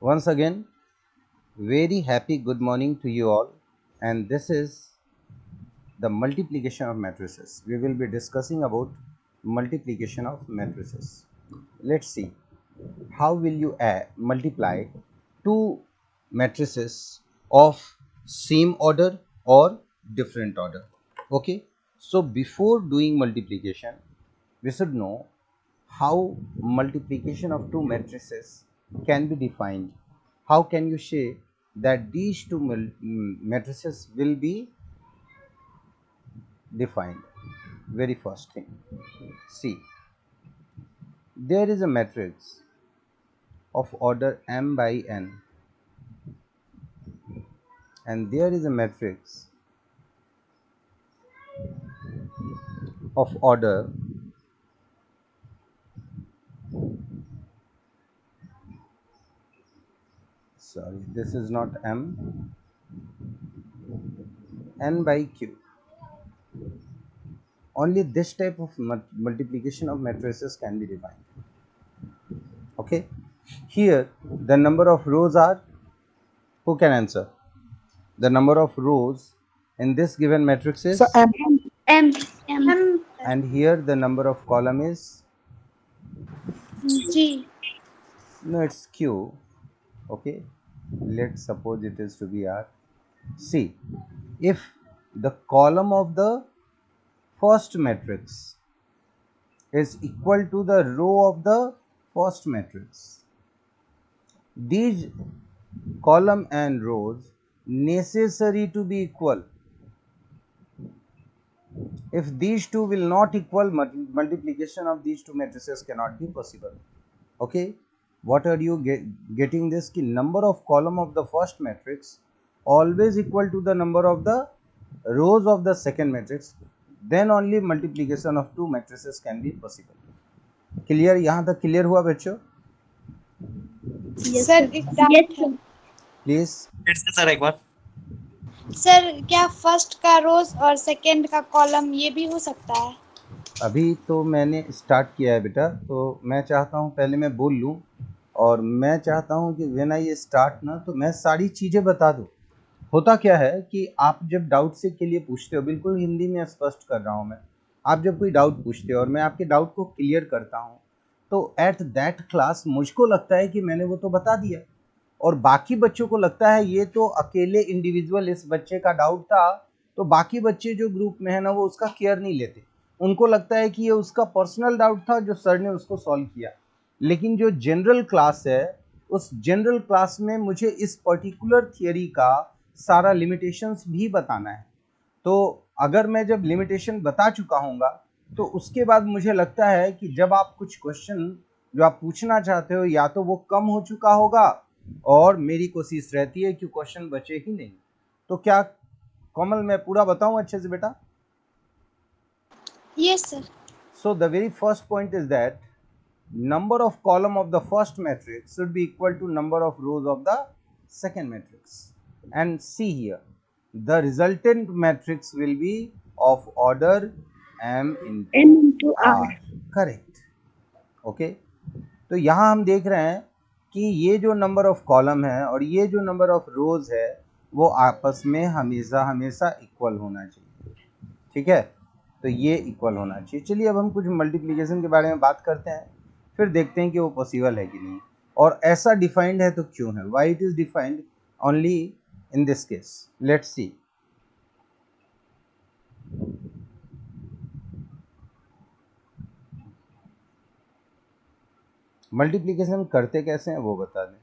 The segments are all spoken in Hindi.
Once again, very happy good morning to you all, and this is the multiplication of matrices. We will be discussing about multiplication of matrices. Let's see how will you multiply two matrices of same order or different order. Okay, so before doing multiplication, we should know how multiplication of two matrices can be defined. How can you say that these two matrices will be defined? Very first thing, see, there is a matrix of order m by n, and there is a matrix of order sorry, this is not m, n by q. Only this type of multiplication of matrices can be defined. Okay, here the number of rows are, who can answer? The number of rows in this given matrix So is, M. M. M. and here the number of column is, G. no, it's q. Okay, let's suppose it is to be r. See, if the column of the first matrix is equal to the row of the first matrix, these column and rows necessary to be equal. If these two will not equal, multiplication of these two matrices cannot be possible. Okay, what are you getting this? Ki number of column of the first matrix always equal to the number of the rows of the second matrix, then only multiplication of two matrices can be possible. Clear? यहाँ तक क्लियर हुआ बच्चों? सर एक डाउट है, प्लीज फिर से सर एक बार। सर क्या फर्स्ट का रोज और सेकंड का कॉलम ये भी हो सकता है? अभी तो मैंने स्टार्ट किया है बेटा, तो मैं चाहता हूँ पहले मैं बोल लूँ, और मैं चाहता हूँ कि व्हेन आई स्टार्ट ना, तो मैं सारी चीज़ें बता दूँ। होता क्या है कि आप जब डाउट से के लिए पूछते हो, बिल्कुल हिंदी में स्पष्ट कर रहा हूँ मैं, आप जब कोई डाउट पूछते हो और मैं आपके डाउट को क्लियर करता हूँ, तो एट दैट क्लास मुझको लगता है कि मैंने वो तो बता दिया, और बाकी बच्चों को लगता है ये तो अकेले इंडिविजुअल इस बच्चे का डाउट था, तो बाकी बच्चे जो ग्रुप में है ना वो उसका केयर नहीं लेते। उनको लगता है कि ये उसका पर्सनल डाउट था जो सर ने उसको सॉल्व किया। लेकिन जो जनरल क्लास है, उस जनरल क्लास में मुझे इस पर्टिकुलर थियरी का सारा लिमिटेशंस भी बताना है। तो अगर मैं जब लिमिटेशन बता चुका हूँगा, तो उसके बाद मुझे लगता है कि जब आप कुछ क्वेश्चन जो आप पूछना चाहते हो, या तो वो कम हो चुका होगा, और मेरी कोशिश रहती है कि क्वेश्चन बचे ही नहीं। तो क्या कोमल मैं पूरा बताऊं अच्छे से बेटा? Yes sir. So the very first point is that number of column of the first matrix should be equal to number of rows of the second matrix. And see here, the resultant matrix will be of order m into r. Correct. Okay. तो यहाँ हम देख रहे हैं कि ये जो नंबर ऑफ कॉलम है और ये जो नंबर ऑफ रोज है वो आपस में हमेशा हमेशा इक्वल होना चाहिए। ठीक है, तो ये इक्वल होना चाहिए। चलिए अब हम कुछ मल्टीप्लिकेशन के बारे में बात करते हैं, फिर देखते हैं कि वो पॉसिबल है कि नहीं, और ऐसा डिफाइंड है तो क्यों है, why it is defined only in this case. Let's see. Multiplication करते कैसे हैं वो बता दें।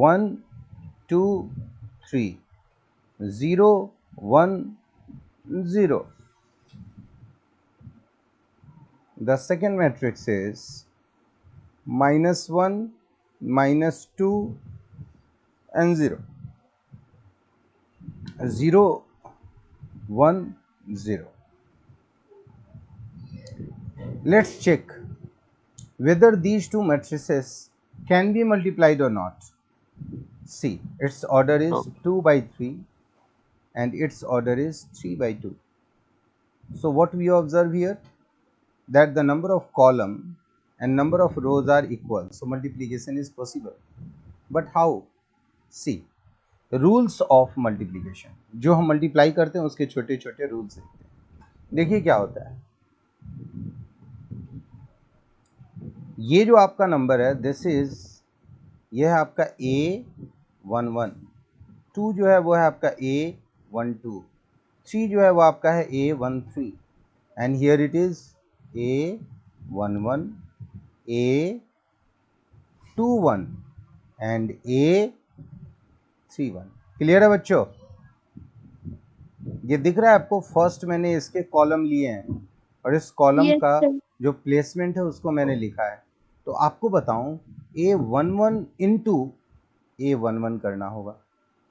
1 2 3 0 1 0. The second matrix is -1 -2 and 0 0 1 0. Let's check whether these two matrices can be multiplied or not. See, its order is 2 by 3 and its order is 3 by 2. So what we observe here, that the number of column and number of rows are equal, so multiplication is possible. But how? See, rules of multiplication, जो हम मल्टीप्लाई करते हैं उसके छोटे छोटे रूल्स देखते हैं। देखिए क्या होता है, ये जो आपका नंबर है दिस इज, ये है आपका A11, 2 जो है वो है आपका A12, 3 जो है वो आपका है A13, and here it is A11, A21 and A31। Clear है बच्चों? ये दिख रहा है आपको? फर्स्ट मैंने इसके कॉलम लिए हैं और इस कॉलम Yes, का sir. जो प्लेसमेंट है उसको मैंने लिखा है। तो आपको बताऊं, A11 इंटू A11 करना होगा,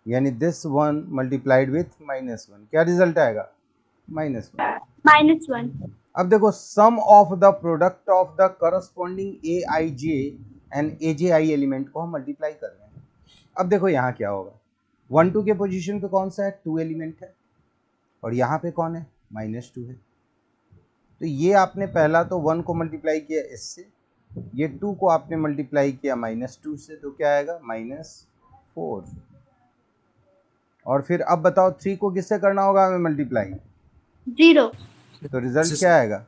यानी दिस वन मल्टीप्लाइड विथ -1, क्या रिजल्ट आएगा? -1। -1. अब देखो, sum of the product of the corresponding AIJ and AJI element को हम मल्टीप्लाई कर रहे हैं। अब देखो यहाँ क्या होगा, 1 2 के पोजीशन पे कौन सा है? 2 एलिमेंट है, और यहाँ पे कौन है? -2 है। तो ये आपने पहला तो 1 को मल्टीप्लाई किया इससे, ये 2 को आपने मल्टीप्लाई किया -2 से, तो क्या आएगा? -4। और फिर अब बताओ 3 को किससे करना होगा हमें मल्टीप्लाई? 0. तो रिजल्ट क्या आएगा?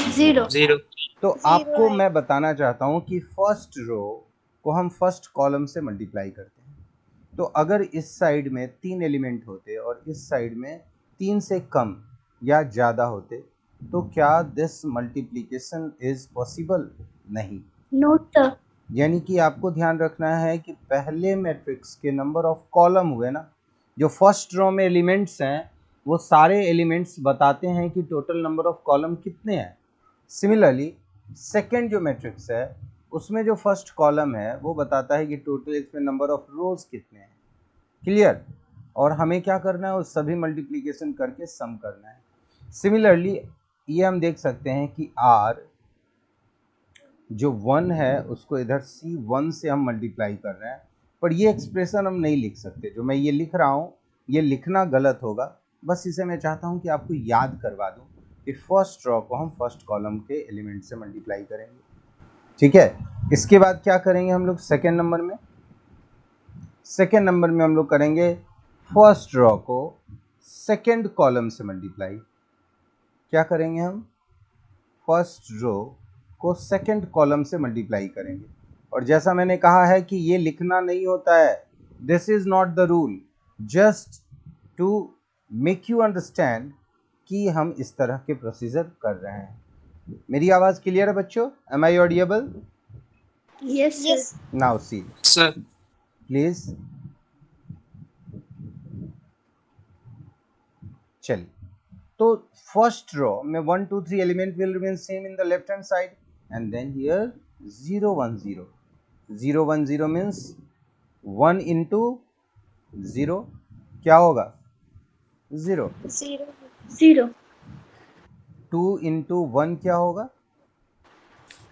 0. 0। तो Zero आपको है। मैं बताना चाहता हूँ कि फर्स्ट रो को हम फर्स्ट कॉलम से मल्टीप्लाई करते हैं। तो अगर इस साइड में 3 एलिमेंट होते और इस साइड में 3 से कम या ज़्यादा होते, तो क्या दिस मल्टीप्लिकेशन इज पॉसिबल? नहीं। No, sir. यानी कि आपको ध्यान रखना है कि पहले मैट्रिक्स के नंबर ऑफ कॉलम हुए ना, जो फर्स्ट रो में एलिमेंट्स हैं वो सारे एलिमेंट्स बताते हैं कि टोटल नंबर ऑफ कॉलम कितने हैं। सिमिलरली सेकंड जो मैट्रिक्स है उसमें जो फर्स्ट कॉलम है वो बताता है कि टोटल इसमें नंबर ऑफ रोज कितने हैं। क्लियर? और हमें क्या करना है? उस सभी मल्टीप्लिकेशन करके सम करना है। सिमिलरली ये हम देख सकते हैं कि R जो 1 है उसको इधर C1 से हम मल्टीप्लाई कर रहे हैं, पर ये एक्सप्रेशन हम नहीं लिख सकते। जो मैं ये लिख रहा हूँ ये लिखना गलत होगा, बस इसे मैं चाहता हूँ कि आपको याद करवा दूँ कि फर्स्ट रो को हम फर्स्ट कॉलम के एलिमेंट से मल्टीप्लाई करेंगे। ठीक है, इसके बाद क्या करेंगे हम लोग? सेकेंड नंबर में हम लोग करेंगे फर्स्ट रो को सेकेंड कॉलम से मल्टीप्लाई। क्या करेंगे हम? फर्स्ट रो को सेकेंड कॉलम से मल्टीप्लाई करेंगे। और जैसा मैंने कहा है कि ये लिखना नहीं होता है, this is not the rule, just to make you understand कि हम इस तरह के प्रोसीजर कर रहे हैं। मेरी आवाज क्लियर है बच्चों? Am I audible? Yes, sir. Yes. Now see sir please. चलिए, तो फर्स्ट रो में 1 2 3 element will remain same in the left hand side, and then here 0 1 0 0 1 0 means 1 into 0 क्या होगा? 0। 0. 2 इंटू 1 क्या होगा?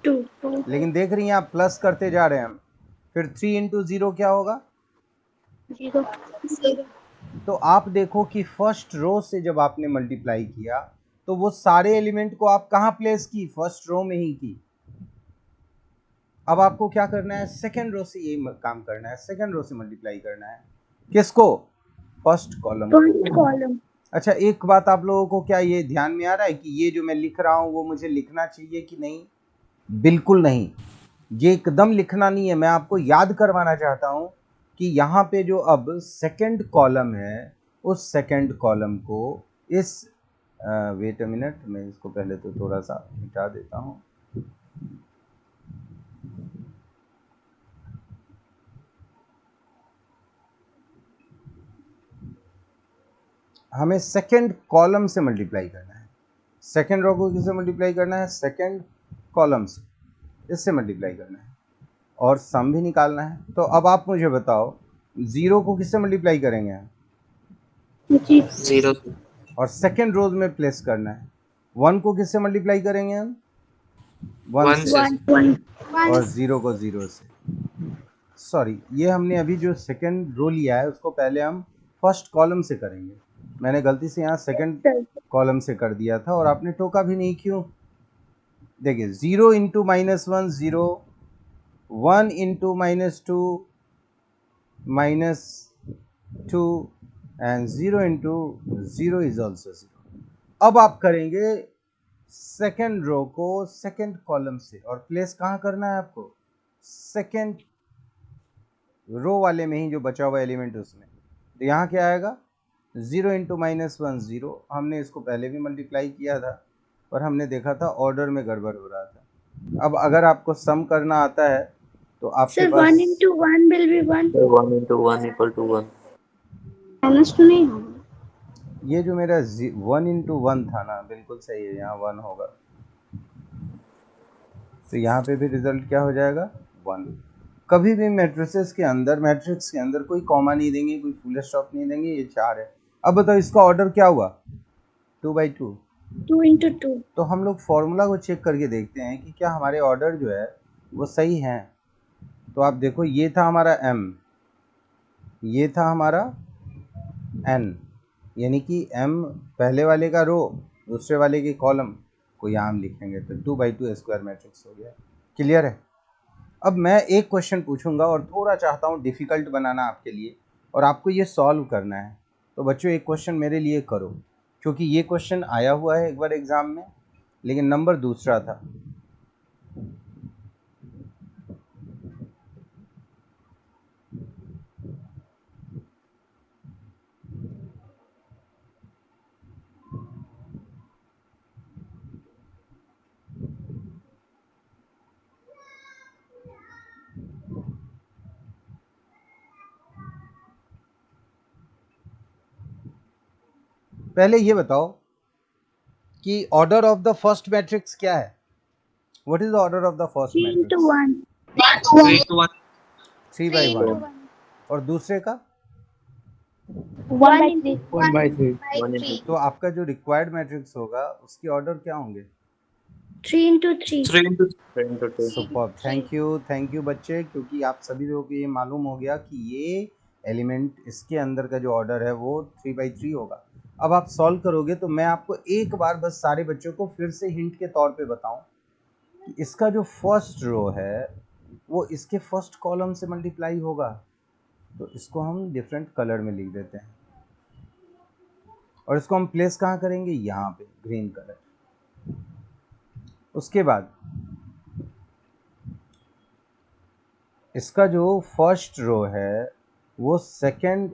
2. लेकिन देख रही हैं आप, प्लस करते जा रहे हैं हम। फिर 3 इंटू 0 क्या होगा? 0. तो आप देखो कि फर्स्ट रो से जब आपने मल्टीप्लाई किया तो वो सारे एलिमेंट को आप कहाँ प्लेस की? फर्स्ट रो में ही की। अब आपको क्या करना है? सेकेंड रो से यही काम करना है, सेकेंड रो से मल्टीप्लाई करना है। किसको? फर्स्ट कॉलम को। अच्छा, एक बात आप लोगों को क्या ये ध्यान में आ रहा है कि ये जो मैं लिख रहा हूँ वो मुझे लिखना चाहिए कि नहीं? बिल्कुल नहीं, ये एकदम लिखना नहीं है। मैं आपको याद करवाना चाहता हूँ कि यहाँ पे जो अब सेकंड कॉलम है उस सेकंड कॉलम को इस वेट अ मिनट, मैं इसको पहले तो थोड़ा सा मिटा देता हूँ। हमें सेकंड कॉलम से मल्टीप्लाई करना है। सेकंड रो को किससे मल्टीप्लाई करना है? सेकंड कॉलम से, इससे मल्टीप्लाई करना है और सम भी निकालना है। तो अब आप मुझे बताओ, 0 को किससे मल्टीप्लाई करेंगे? 0 और सेकंड रोज में प्लेस करना है। 1 को किससे मल्टीप्लाई करेंगे हम? 1 से और 0 को 0 से। सॉरी, ये हमने अभी जो सेकंड रो लिया है उसको पहले हम फर्स्ट कॉलम से करेंगे। मैंने गलती से यहाँ सेकंड कॉलम से कर दिया था और आपने टोका भी नहीं। क्यों? देखिए, 0 into -1 0, 1 into -2 minus 2 and 0 into 0 is also 0. अब आप करेंगे सेकेंड रो को सेकेंड कॉलम से, और प्लेस कहाँ करना है आपको? सेकेंड रो वाले में ही, जो बचा हुआ एलिमेंट उसमें। तो यहाँ क्या आएगा? 0 इंटू -1 0। हमने इसको पहले भी मल्टीप्लाई किया था और हमने देखा था ऑर्डर में गड़बड़ हो रहा था। अब अगर आपको सम करना आता है तो आपके sir pass 1 into 1 will be 1. 1 into 1 equal to 1. -2 नहीं होगा। ये जो मेरा 1 इंटू 1 था ना, बिल्कुल सही है, यहाँ 1 होगा। तो यहाँ पे भी रिजल्ट क्या हो जाएगा? 1। कभी भी मैट्रिक्स के अंदर कोई कॉमा नहीं देंगे, कोई फुल स्टॉप नहीं देंगे, ये 4 है। अब बताओ इसका ऑर्डर क्या हुआ? 2/2। 2 into 2. तो हम लोग फॉर्मूला को चेक करके देखते हैं कि क्या हमारे ऑर्डर जो है वो सही है। तो आप देखो, ये था हमारा m, ये था हमारा n, यानी कि m पहले वाले का रो, दूसरे वाले के कॉलम को यहाँ हम लिखेंगे, तो 2/2 स्क्वायर मैट्रिक्स हो गया। क्लियर है? अब मैं एक क्वेश्चन पूछूंगा और थोड़ा चाहता हूँ डिफ़िकल्ट बनाना आपके लिए, और आपको ये सॉल्व करना है। तो बच्चों एक क्वेश्चन मेरे लिए करो, क्योंकि ये क्वेश्चन आया हुआ है एक बार एग्ज़ाम में, लेकिन नंबर दूसरा था। पहले ये बताओ कि order of the first matrix क्या है? What is the order of the first 3 into matrix? 1. 3 to 1. 3/1। और दूसरे का? 1 into 1 by 3. 1 into तो आपका जो रिक्वायर्ड मैट्रिक्स होगा उसके ऑर्डर क्या होंगे? 3 into 3. 3 into 3 into 2. Super, thank you बच्चे, क्योंकि आप सभी लोगों को ये मालूम हो गया कि ये एलिमेंट, इसके अंदर का जो ऑर्डर है वो 3/3 होगा। अब आप सॉल्व करोगे तो मैं आपको एक बार बस सारे बच्चों को फिर से हिंट के तौर पे बताऊं कि इसका जो फर्स्ट रो है वो इसके फर्स्ट कॉलम से मल्टीप्लाई होगा। तो इसको हम डिफरेंट कलर में लिख देते हैं, और इसको हम प्लेस कहाँ करेंगे? यहाँ पे, ग्रीन कलर। उसके बाद इसका जो फर्स्ट रो है वो सेकंड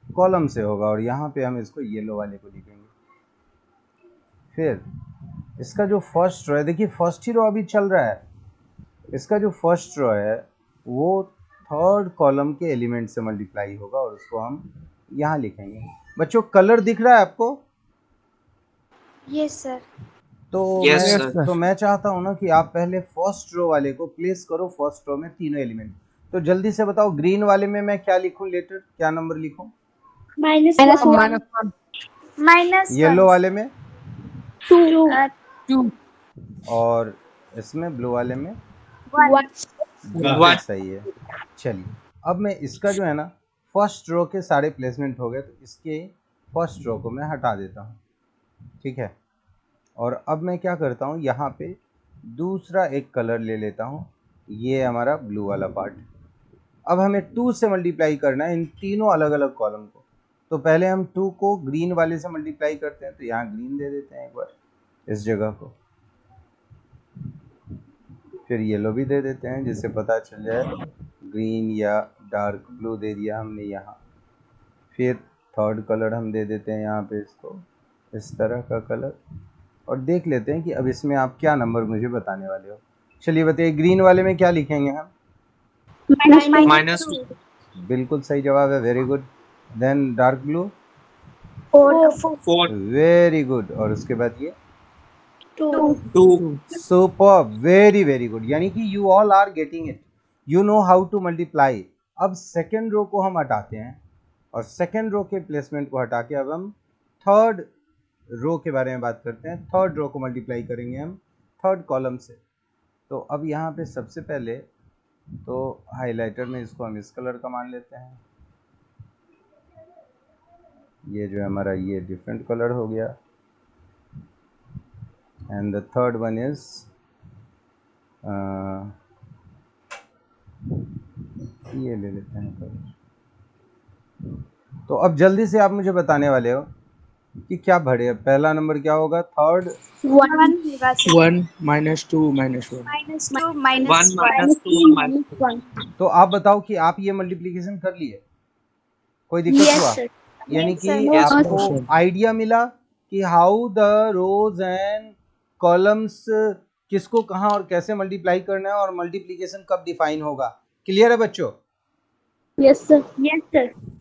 कॉलम से होगा, और यहाँ पे हम इसको येलो वाले को लिखेंगे। फिर इसका जो फर्स्ट रो है, देखिए फर्स्ट ही रो अभी चल रहा है, इसका जो फर्स्ट रो है वो थर्ड कॉलम के एलिमेंट से मल्टीप्लाई होगा, और उसको हम यहाँ लिखेंगे। बच्चों कलर दिख रहा है आपको? Yes sir. तो Yes, मैं sir. तो मैं चाहता हूँ ना कि आप पहले फर्स्ट रो वाले को प्लेस करो, फर्स्ट रो में तीनों एलिमेंट। तो जल्दी से बताओ, ग्रीन वाले में मैं क्या लिखूं? लेटर क्या नंबर लिखूं? -1. येलो वाले में? 2. 2. और इसमें ब्लू वाले में? 1. बिल्कुल One. सही है। चलिए, अब मैं इसका जो है ना, फर्स्ट रो के सारे प्लेसमेंट हो गए, तो इसके फर्स्ट रो को मैं हटा देता हूँ। ठीक है, और अब मैं क्या करता हूँ, यहाँ पे दूसरा एक कलर ले लेता हूँ, ये हमारा ब्लू वाला पार्ट। अब हमें 2 से मल्टीप्लाई करना है इन तीनों अलग अलग कॉलम को। तो पहले हम 2 को ग्रीन वाले से मल्टीप्लाई करते हैं, तो यहाँ ग्रीन दे देते हैं एक बार इस जगह को, फिर येलो भी दे देते हैं जिससे पता चल जाए, ग्रीन या डार्क ब्लू दे दिया हमने यहाँ। फिर थर्ड कलर हम दे देते हैं यहाँ पे इसको, इस तरह का कलर, और देख लेते हैं कि अब इसमें आप क्या नंबर मुझे बताने वाले हो। चलिए बताइए, ग्रीन वाले में क्या लिखेंगे हम? -2. बिल्कुल सही जवाब है, very good. Then dark blue? 4. Very good. और उसके बाद ये 2. 2. सुपर, वेरी वेरी गुड, यानी कि you all are getting it, you know how to multiply. अब सेकेंड रो को हम हटाते हैं, और सेकेंड रो के प्लेसमेंट को हटा के अब हम थर्ड रो के बारे में बात करते हैं। थर्ड रो को मल्टीप्लाई करेंगे हम थर्ड कॉलम से। तो अब यहाँ पे सबसे पहले तो हाइलाइटर में इसको हम इस कलर का मान लेते हैं, ये जो हमारा ये डिफरेंट कलर हो गया, and the third one is ये ले लेते हैं कवरेज। तो अब जल्दी से आप मुझे बताने वाले हो कि क्या बढ़े। पहला नंबर क्या होगा? थर्ड 1 होगा सर। 1 -2 -1 -2 1 -1 -2 -1 तो आप बताओ कि आप ये मल्टीप्लिकेशन कर लिए, कोई दिक्कत हुआ? यानी कि Yes, sir. आपको आइडिया मिला कि how the rows and columns किसको कहाँ और कैसे मल्टीप्लाई करना है और मल्टीप्लिकेशन कब डिफाइन होगा। क्लियर है बच्चों? Yes sir.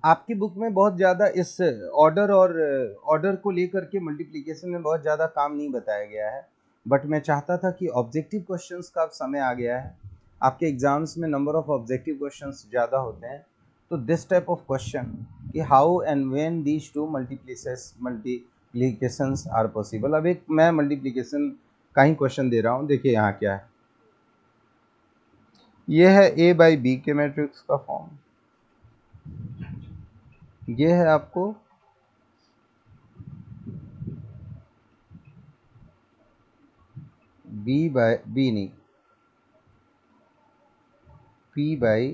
आपकी बुक में बहुत ज़्यादा इस ऑर्डर को लेकर के मल्टीप्लिकेशन में बहुत ज़्यादा काम नहीं बताया गया है, बट मैं चाहता था कि ऑब्जेक्टिव क्वेश्चंस का अब समय आ गया है। आपके एग्जाम्स में नंबर ऑफ ऑब्जेक्टिव क्वेश्चंस ज़्यादा होते हैं, तो दिस टाइप ऑफ क्वेश्चन कि how and when these two multiplications are possible. अब एक मैं मल्टीप्लिकेशन का ही क्वेश्चन दे रहा हूँ, देखिए यहाँ क्या है। ये है a बाई बी के मैट्रिक्स का फॉर्म, ये है आपको b बाई बी नहीं p बाई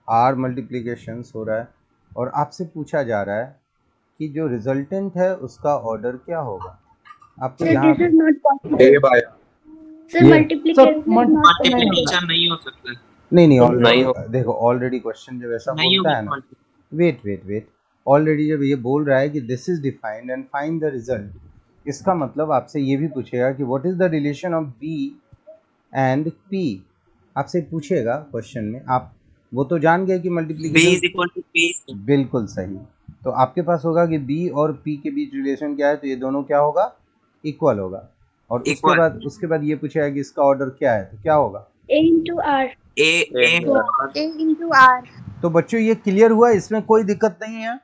r मल्टीप्लिकेशंस हो रहा है और आपसे पूछा जा रहा है कि जो रिजल्टेंट है उसका ऑर्डर क्या होगा। आपको यहाँ this is not possible A by sir. ये- मल्टीप्लिकेशन नहीं हो सकता है। नहीं नहीं ऑलरेडी हो- देखो, ऑलरेडी क्वेश्चन जब ऐसा नहीं बोलता है होगी ना, multi- वेट ऑलरेडी जब ये बोल रहा है कि this is defined and find the result, इसका मतलब आपसे ये भी पूछेगा कि what is the relation of b and p। आपसे पूछेगा क्वेश्चन में, आप वो तो जान गए कि B multiplication is equal to P. बिल्कुल सही। तो आपके पास होगा कि b और p के बीच रिलेशन क्या है, तो ये दोनों क्या होगा? इक्वल होगा। और Equal. उसके बाद ये पूछेगा कि इसका ऑर्डर क्या है, तो क्या होगा? a into r A into r। तो बच्चों ये क्लियर हुआ, इसमें कोई दिक्कत नहीं है।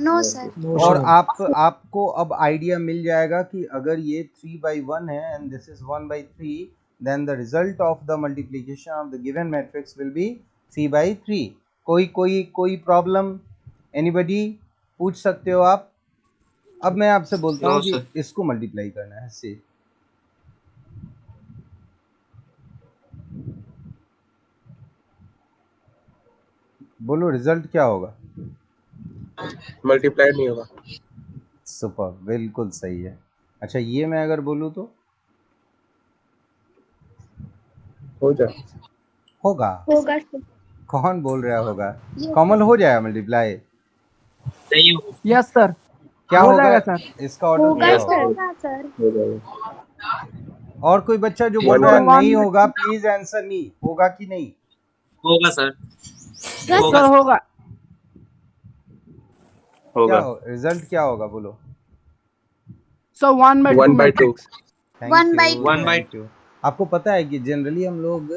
No sir. No, और sir. आपको अब आइडिया मिल जाएगा कि अगर ये 3/1 है and this is 1/3, then the result of the multiplication of the given matrix will be 3/3। कोई प्रॉब्लम? एनीबडी? पूछ सकते हो आप। अब मैं आपसे बोलता हूँ No, कि sir. इसको मल्टीप्लाई करना है से। बोलो रिजल्ट क्या होगा? मल्टीप्लाइड नहीं होगा। सुपर, बिल्कुल सही है। अच्छा ये मैं अगर बोलूँ तो हो जाए। होगा। होगा सर। कौन बोल रहा होगा? कॉमन हो जाएगा मल्टीप्लाई। नहीं होगा। यस सर, क्या हो होगा जाएगा सर। इसका ऑर्डर होगा क्या होगा? सर। हो जाएगा। और कोई बच्चा जो बोल रहा है One- नहीं होगा, प्लीज आंसर मी, होगा कि नहीं? होगा सर। सर होगा होगा। क्या होगा। हो रिजल्ट क्या होगा बोलो? Sir 1/2 1/2। One by two. Thank you. आपको पता है कि जनरली हम लोग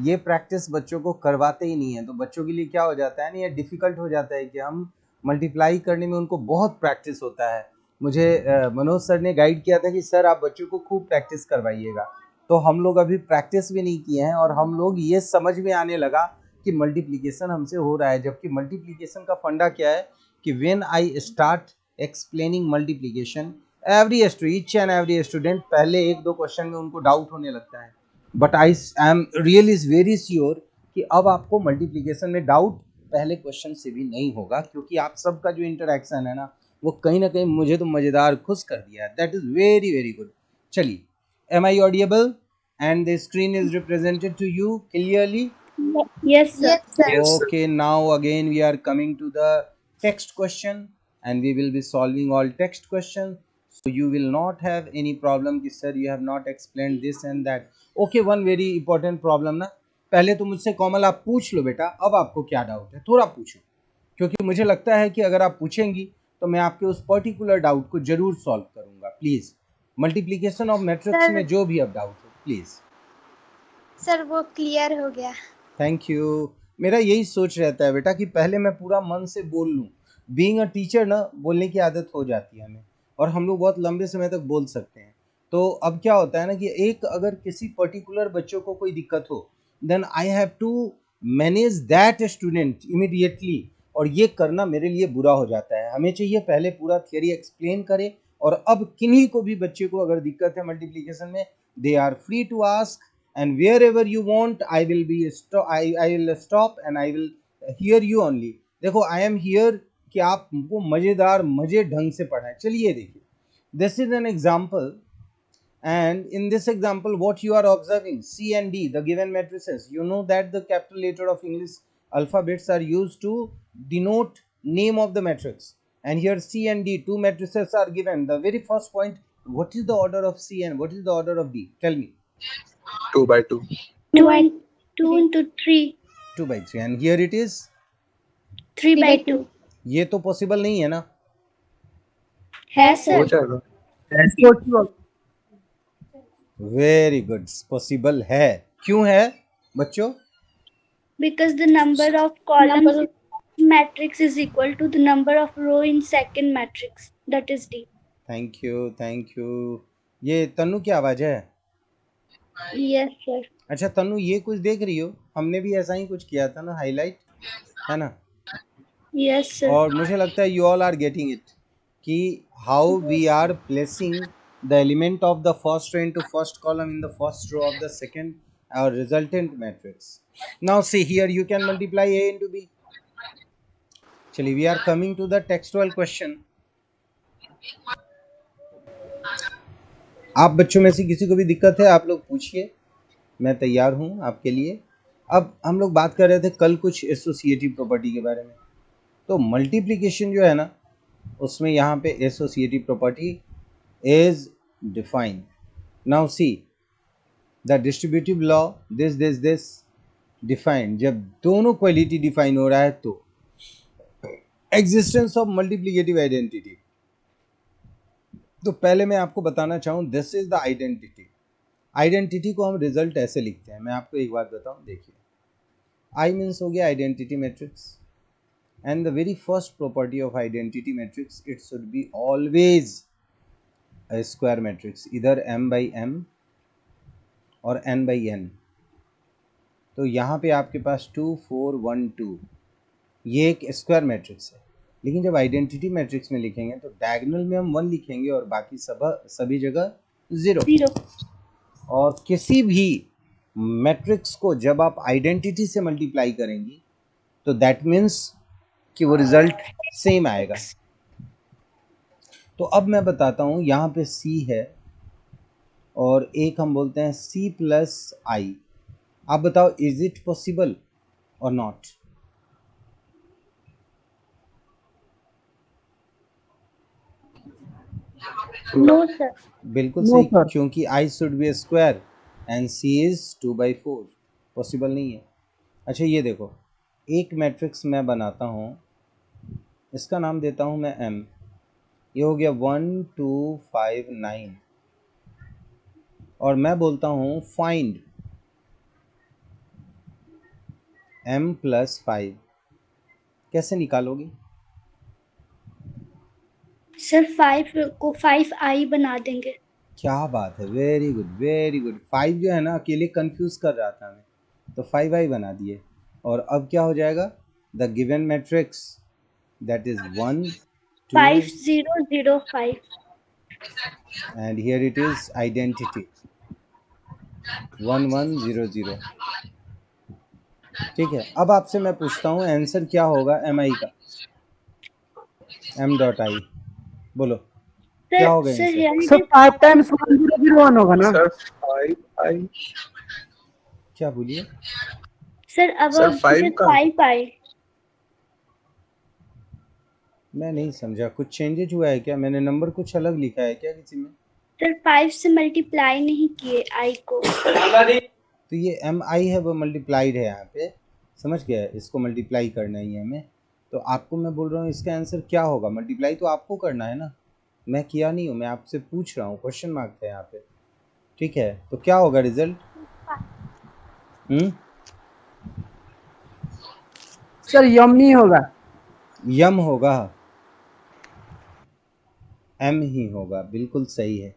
ये प्रैक्टिस बच्चों को करवाते ही नहीं है, तो बच्चों के लिए क्या हो जाता है ना, ये डिफिकल्ट हो जाता है कि हम मल्टीप्लाई करने में उनको बहुत प्रैक्टिस होता है। मुझे मनोज सर ने गाइड किया था कि सर आप बच्चों को खूब प्रैक्टिस करवाइएगा, तो हम लोग अभी प्रैक्टिस भी नहीं किए हैं और हम लोग ये समझ में आने लगा कि मल्टीप्लिकेशन हमसे हो रहा है। जबकि मल्टीप्लिकेशन का फंडा क्या है कि when I start explaining multiplication, each and every student पहले 1-2 क्वेश्चन में उनको डाउट होने लगता है, but I am really very sure कि अब आपको मल्टीप्लिकेशन में डाउट पहले क्वेश्चन से भी नहीं होगा, क्योंकि आप सबका जो इंटरेक्शन है ना, वो कहीं ना कहीं मुझे तो मज़ेदार खुश कर दिया है। That is very very good. चलिए, am I audible and the screen is represented to you clearly? Yes sir। Yes, sir. Okay, now again we are coming to the text question and we will be solving all text questions. So you will not have any problem कि sir you have not explained this and that. Okay, one very important problem ना, पहले तो मुझसे कोमल आप पूछ लो बेटा, अब आपको क्या डाउट है थोड़ा पूछो, क्योंकि मुझे लगता है कि अगर आप पूछेंगी तो मैं आपके उस पर्टिकुलर डाउट को जरूर सॉल्व करूंगा। Please multiplication of matrix Sir. में जो भी अब डाउट हो प्लीज। सर वो क्लियर हो गया। Thank you. मेरा यही सोच रहता है बेटा कि पहले मैं पूरा मन से बोल लूँ। बीइंग अ टीचर ना, बोलने की आदत हो जाती है हमें और हम लोग बहुत लंबे समय तक बोल सकते हैं। तो अब क्या होता है ना कि एक अगर किसी पर्टिकुलर बच्चों को कोई दिक्कत हो, then I have to manage that student immediately, और ये करना मेरे लिए बुरा हो जाता है। हमें चाहिए पहले पूरा थियरी एक्सप्लेन करे और अब किन्हीं को भी बच्चे को अगर दिक्कत है मल्टीप्लिकेशन में, they are free to ask, and wherever you want I will be I will stop and I will hear you only. देखो I am here कि आपको मजेदार मजे ढंग से पढ़ाएं. चलिए देखिए, this is an example, and in this example what you are observing, C and D, the given matrices, you know that the capital letter of English alphabets are used to denote name of the matrix, and here C and D, two matrices are given. The very first point, what is the order of C and what is the order of D? Tell me. 2 by 2. 2 into 3. 2 by 3, and here it is 3 by 2. ये तो पॉसिबल नहीं है ना. है हो सर. जाएगा. Possible. वेरी गुड, पॉसिबल है. क्यों है बच्चों? Because the number of columns in matrix is equal to the number of row in second matrix, that is D. Thank you, thank you. ये तनु की आवाज है? Yes sir. अच्छा तनु, ये कुछ देख रही हो? हमने भी ऐसा ही कुछ किया था ना, हाईलाइट, है ना? Yes sir. और मुझे लगता है you all are getting it कि how we are placing the element of the first row into first column in the first row of the second resultant matrix. Now see here you can multiply A into B. चलिए, we are coming to the textual question. आप बच्चों में से किसी को भी दिक्कत है आप लोग पूछिए, मैं तैयार हूँ आपके लिए. अब हम लोग बात कर रहे थे कल कुछ एसोसिएटिव प्रॉपर्टी के बारे में. तो मल्टीप्लिकेशन जो है ना, उसमें यहाँ पे associative property is defined. Now see the distributive law this defined. जब दोनों क्वालिटी डिफाइन हो रहा है तो एग्जिस्टेंस ऑफ मल्टीप्लिकेटिव आइडेंटिटी. तो पहले मैं आपको बताना चाहूँ, this is the identity. Identity को हम रिजल्ट ऐसे लिखते हैं. मैं आपको एक बात बताऊँ, देखिए, आई मीन्स हो गया identity matrix, and the very first property of identity matrix, it should be always a square matrix, either m by m और n by n. तो यहाँ पे आपके पास 2 4 1 2 ये एक स्क्वायर मैट्रिक्स है. लेकिन जब आइडेंटिटी मैट्रिक्स में लिखेंगे तो डायगोनल में हम 1 लिखेंगे और बाकी सभी जगह 0. और किसी भी मैट्रिक्स को जब आप आइडेंटिटी से मल्टीप्लाई करेंगी तो दैट मीन्स कि वो रिजल्ट सेम आएगा. तो अब मैं बताता हूँ, यहाँ पे C है और एक हम बोलते हैं C प्लस आई. आप बताओ, इज इट पॉसिबल और नॉट? No sir. बिल्कुल No, सही, sir. क्योंकि I should be square and C is 2 by 4. Possible नहीं है. अच्छा ये देखो, एक मैट्रिक्स मैं बनाता हूँ, इसका नाम देता हूँ मैं M. ये हो गया 1 2 5 9 और मैं बोलता हूँ फाइंड M प्लस 5. कैसे निकालोगे? सर 5 को 5i बना देंगे. क्या बात है, वेरी गुड वेरी गुड. 5 जो है ना अकेले कंफ्यूज कर रहा था मैं, तो 5i बना दिए. और अब क्या हो जाएगा? The given matrix that is 1 2 5 0 0 5. and here it is identity 1 1 0 0. ठीक है. अब आपसे मैं पूछता हूँ आंसर क्या होगा mi का? m डॉट आई बोलो क्या होगा सर आंसर? So 5 times 1001 होगा ना? Sir 5 i. क्या बोलिए? सर अब सर, 5 का? 5 आए. मैं नहीं समझा, कुछ चेंजेज हुआ है क्या? मैंने नंबर कुछ अलग लिखा है क्या किसी में? सर 5 से मल्टीप्लाई नहीं किए i को. तो ये mi है वो मल्टीप्लाइड है यहाँ पे, समझ गया? इसको मल्टीप्लाई करना ही है हमें. तो आपको मैं बोल रहा हूँ इसका आंसर क्या होगा? मल्टीप्लाई तो आपको करना है ना, मैं किया नहीं हूँ, मैं आपसे पूछ रहा हूँ, क्वेश्चन मार्क है यहाँ पे. ठीक है, तो क्या होगा रिजल्ट? सर यम नहीं होगा, यम होगा, एम ही होगा. बिल्कुल सही है,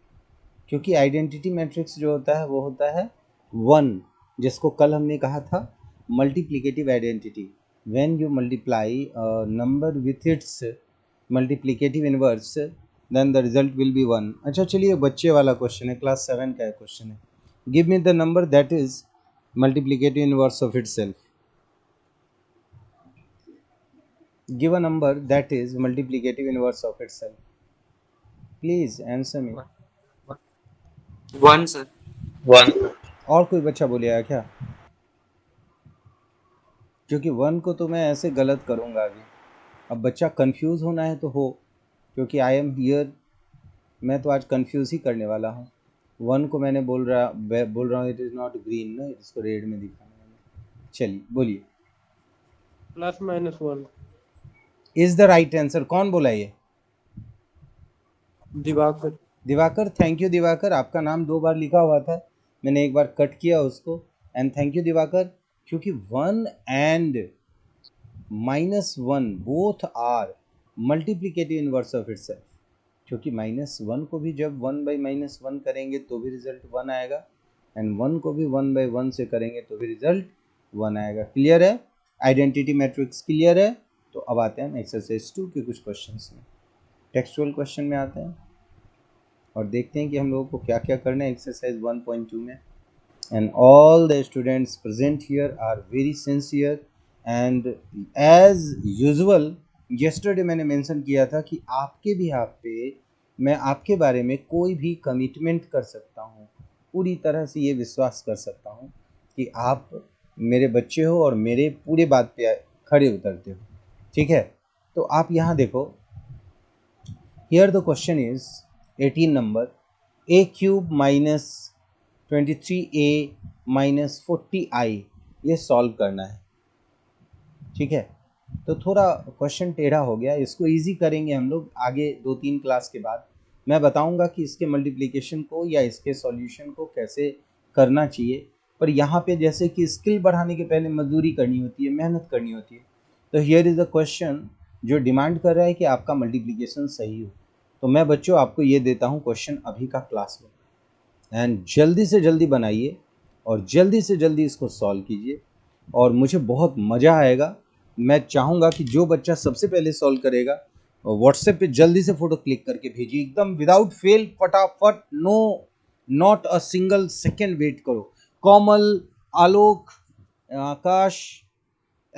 क्योंकि आइडेंटिटी मैट्रिक्स जो होता है वो होता है 1, जिसको कल हमने कहा था multiplicative identity. When you multiply number with its multiplicative inverse then the result will be 1। अच्छा चलिए, बच्चे वाला क्वेश्चन है, क्लास 7 का क्वेश्चन है। Give me the number that is multiplicative inverse of itself. Give a number that is multiplicative inverse of itself. Please answer me. 1 sir. 1 और कोई बच्चा बोलेगा क्या? क्योंकि 1 को तो मैं ऐसे गलत करूँगा अभी। अब बच्चा कंफ्यूज होना है तो हो, क्योंकि आई एम हियर, मैं तो आज कंफ्यूज ही करने वाला हूँ। 1 को मैंने बोल रहा हूँ इट इज़ नॉट ग्रीन ना, इसको रेड में दिखाना है। चलिए बोलिए। +-1 इज द राइट आंसर। कौन बोला ये? दिवाकर। Diwakar, thank you Diwakar. आपका नाम 2 बार लिखा हुआ था, मैंने एक बार कट किया उसको। एंड थैंक यू दिवाकर, क्योंकि 1 and -1 both are multiplicative inverse of itself. क्योंकि -1 को भी जब 1/-1 करेंगे तो भी रिजल्ट 1 आएगा, एंड 1 को भी 1/1 से करेंगे तो भी रिजल्ट 1 आएगा। क्लियर है? आइडेंटिटी मैट्रिक्स क्लियर है? तो अब आते हैं एक्सरसाइज 2 के कुछ क्वेश्चंस में। टेक्सचुअल क्वेश्चन में आते हैं और देखते हैं कि हम लोगों को क्या क्या करना है एक्सरसाइज 1.2 में। And all the students present here are very sincere, and as usual yesterday मैंने मेंशन किया था कि आपके बिहाफ पे मैं आपके बारे में कोई भी कमिटमेंट कर सकता हूँ, पूरी तरह से ये विश्वास कर सकता हूँ कि आप मेरे बच्चे हो और मेरे पूरे बात पे खड़े उतरते हो। ठीक है, तो आप यहाँ देखो, here the question is 18 number, a³ - 23a - 40i, ये सॉल्व करना है। ठीक है, तो थोड़ा क्वेश्चन टेढ़ा हो गया, इसको इजी करेंगे हम लोग आगे 2-3 क्लास के बाद। मैं बताऊंगा कि इसके मल्टीप्लिकेशन को या इसके सॉल्यूशन को कैसे करना चाहिए, पर यहाँ पे जैसे कि स्किल बढ़ाने के पहले मजदूरी करनी होती है, मेहनत करनी होती है। तो हियर इज़ अ क्वेश्चन जो डिमांड कर रहा है कि आपका मल्टीप्लिकेशन सही हो। तो मैं बच्चों आपको ये देता हूँ क्वेश्चन अभी का क्लास में, एंड जल्दी से जल्दी बनाइए और जल्दी से जल्दी इसको सॉल्व कीजिए, और मुझे बहुत मज़ा आएगा। मैं चाहूँगा कि जो बच्चा सबसे पहले सॉल्व करेगा व्हाट्सएप पे जल्दी से फ़ोटो क्लिक करके भेजिए, एकदम विदाउट फेल, फटाफट, no not a single second wait करो। कोमल, आलोक, आकाश,